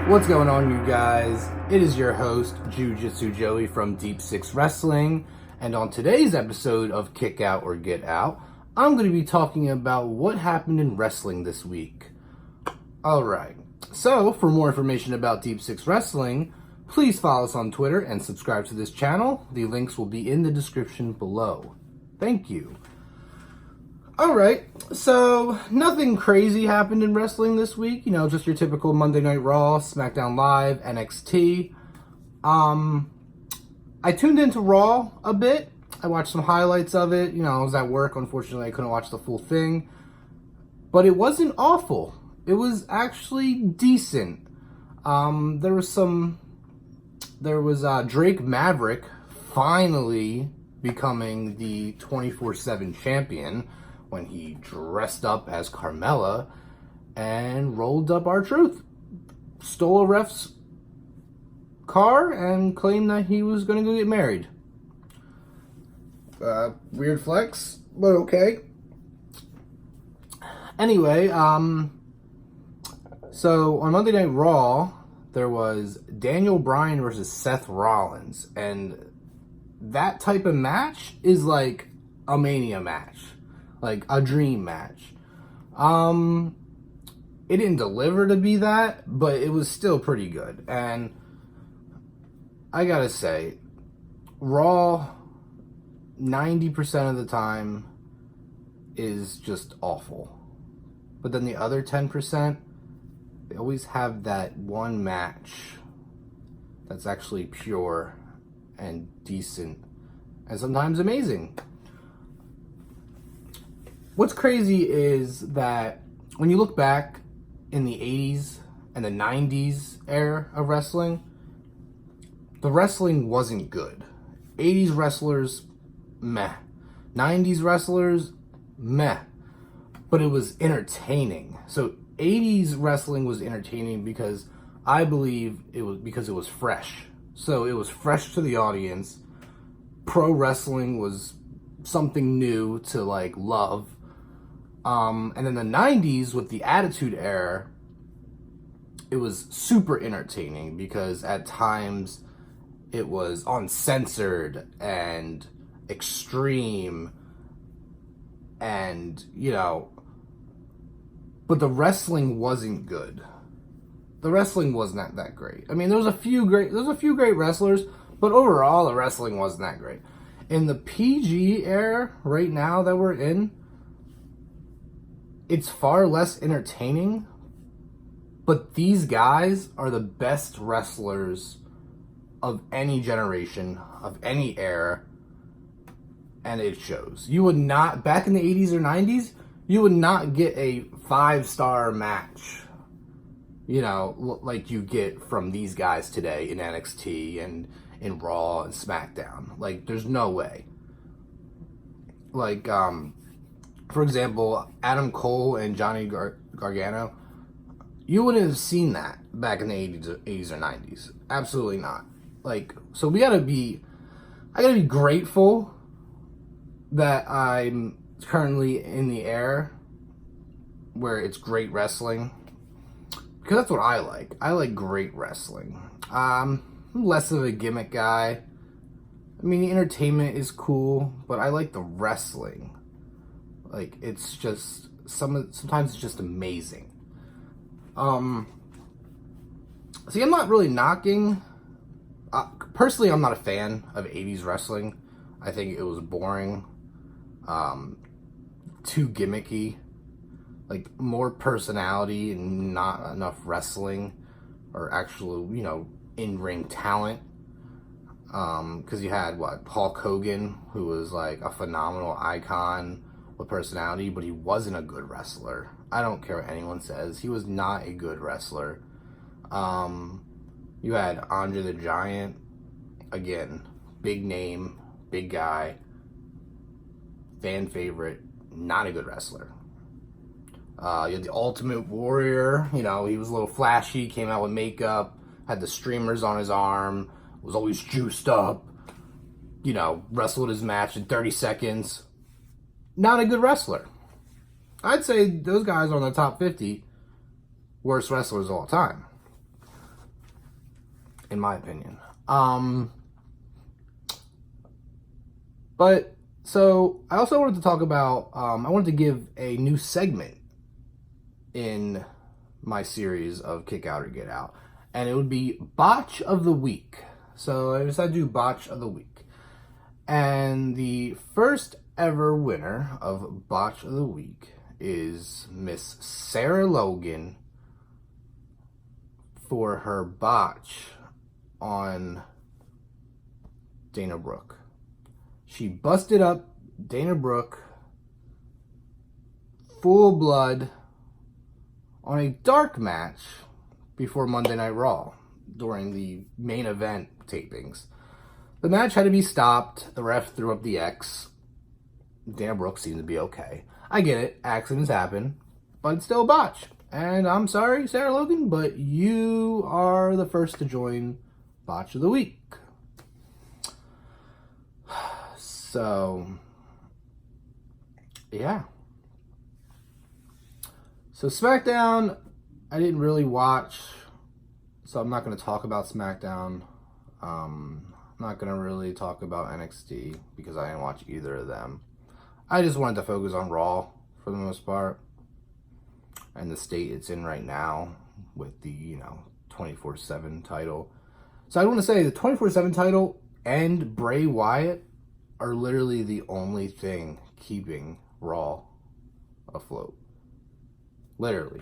What's going on, you guys? It is your host, Jiu-Jitsu Joey from Deep Six Wrestling, and on today's episode of Kick Out or Get Out, I'm going to be talking about what happened in wrestling this week. Alright, so for more information about Deep Six Wrestling, please follow us on Twitter and subscribe to this channel. The links will be in the description below. Thank you. Alright, so nothing crazy happened in wrestling this week. You know, just your typical Monday Night Raw, SmackDown Live, NXT. I tuned into Raw a bit. I watched some highlights of it. You know, I was at work. Unfortunately, I couldn't watch the full thing. But it wasn't awful. It was actually decent. There was Drake Maverick finally becoming the 24/7 champion when he dressed up as Carmella and rolled up R-Truth, stole a ref's car, and claimed that he was going to go get married. Weird flex, but okay. Anyway, so on Monday Night Raw, there was Daniel Bryan versus Seth Rollins, and that type of match is like a Mania match. Like a dream match. It didn't deliver to be that, but it was still pretty good. And I gotta say, Raw 90% of the time is just awful. But then the other 10%, they always have that one match that's actually pure and decent and sometimes amazing. What's crazy is that when you look back in the 80s and the 90s era of wrestling, the wrestling wasn't good. 80s wrestlers, meh. 90s wrestlers, meh. But it was entertaining. So 80s wrestling was entertaining because I believe it was fresh. So it was fresh to the audience. Pro wrestling was something new to like love. And then the 90s with the Attitude Era, it was super entertaining because at times it was uncensored and extreme and, you know, but the wrestling wasn't good. The wrestling wasn't that great. I mean, there was a few great wrestlers, but overall the wrestling wasn't that great. In the PG era right now that we're in, it's far less entertaining, but these guys are the best wrestlers of any generation, of any era, and it shows. You would not, back in the 80s or 90s, you would not get a 5-star match, you know, like you get from these guys today in NXT and in Raw and SmackDown. Like, there's no way. Like, for example, Adam Cole and Johnny Gargano, you wouldn't have seen that back in the 80s or 90s. Absolutely not. Like, so I gotta be grateful that I'm currently in the era where it's great wrestling. Because that's what I like. I like great wrestling. I'm less of a gimmick guy. I mean, the entertainment is cool, but I like the wrestling. Like, it's just, sometimes it's just amazing. See, I'm not really knocking. Personally, I'm not a fan of 80s wrestling. I think it was boring. Too gimmicky. Like, more personality and not enough wrestling. Or actual, you know, in-ring talent. Because you had, Hulk Hogan, who was, like, a phenomenal icon with personality, but he wasn't a good wrestler. I don't care what anyone says. He was not a good wrestler. You had Andre the Giant, again, big name, big guy, fan favorite, not a good wrestler. You had the Ultimate Warrior, you know, he was a little flashy, came out with makeup, had the streamers on his arm, was always juiced up, you know, wrestled his match in 30 seconds. Not a good wrestler. I'd say those guys are on the top 50 worst wrestlers of all time. in my opinion. But so I also wanted to talk about, I wanted to give a new segment in my series of Kick Out or Get Out, and it would be Botch of the Week. So I decided to do Botch of the Week. And the first ever winner of Botch of the Week is Miss Sarah Logan for her botch on Dana Brooke. She busted up Dana Brooke full blood on a dark match before Monday Night Raw during the main event tapings. The match had to be stopped. The ref threw up the X. Dana Brooke seemed to be okay. I get it. Accidents happen. But it's still a botch. And I'm sorry, Sarah Logan, but you are the first to join Botch of the Week. So, yeah. So SmackDown, I didn't really watch, so I'm not going to talk about SmackDown. I'm not going to really talk about NXT because I didn't watch either of them. I just wanted to focus on Raw for the most part and the state it's in right now with the, 24/7 title. So I want to say the 24/7 title and Bray Wyatt are literally the only thing keeping Raw afloat. Literally.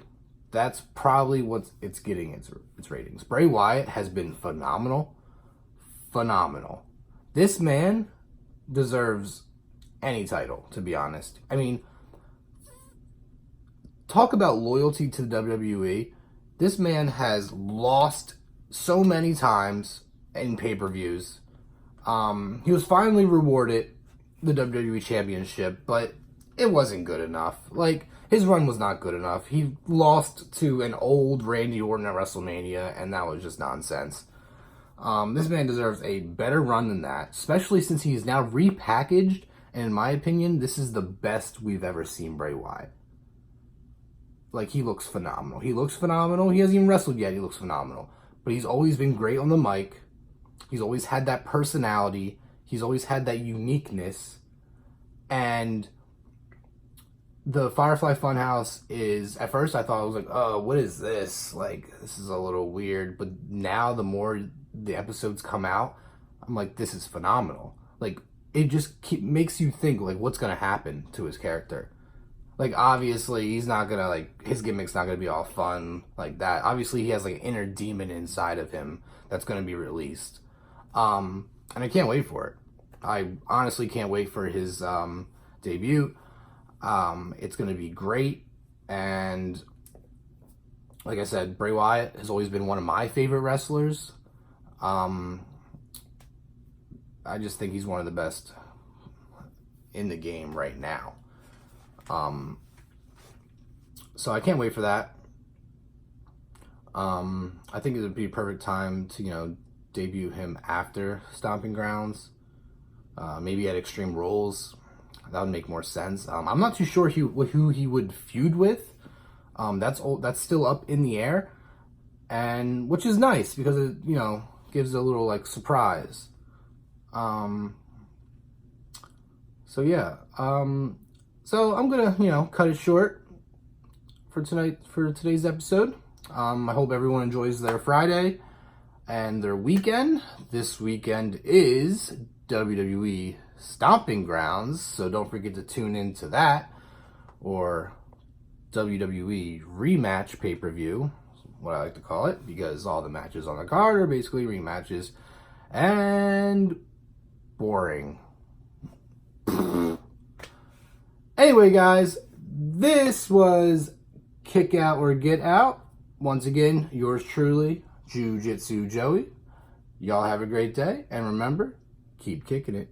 That's probably what it's getting its ratings. Bray Wyatt has been phenomenal. Phenomenal. This man deserves any title, to be honest. I mean, talk about loyalty to the WWE. This man has lost so many times in pay-per-views. He was finally rewarded the WWE Championship, but it wasn't good enough. Like, his run was not good enough. He lost to an old Randy Orton at WrestleMania, and that was just nonsense. This man deserves a better run than that, especially since he's now repackaged, and in my opinion, this is the best we've ever seen Bray Wyatt. Like, he looks phenomenal. He looks phenomenal. He hasn't even wrestled yet. He looks phenomenal. But he's always been great on the mic. He's always had that personality. He's always had that uniqueness. And the Firefly Funhouse is, at first I thought, I was like, oh, what is this? Like, this is a little weird. But now the more the episodes come out, I'm like, this is phenomenal. Like, it just makes you think, like, what's going to happen to his character. Like, obviously, he's not going to, like, his gimmick's not going to be all fun like that. Obviously, he has, like, an inner demon inside of him that's going to be released. And I can't wait for it. I honestly can't wait for his debut. It's going to be great. And like I said, Bray Wyatt has always been one of my favorite wrestlers. I just think he's one of the best in the game right now. So I can't wait for that. I think it would be a perfect time to, debut him after Stomping Grounds. Maybe at Extreme Rules. That would make more sense. I'm not too sure who he would feud with. That's still up in the air, and which is nice because it gives a little like surprise. So yeah. So I'm gonna cut it short for today's episode. I hope everyone enjoys their Friday and their weekend. This weekend is WWE Stomping Grounds, so don't forget to tune into that, or WWE Rematch Pay-Per-View, what I like to call it, because all the matches on the card are basically rematches and boring. Anyway, guys, this was Kick Out or Get Out. Once again, yours truly, Jiu-Jitsu Joey. Y'all have a great day, and remember, keep kicking it.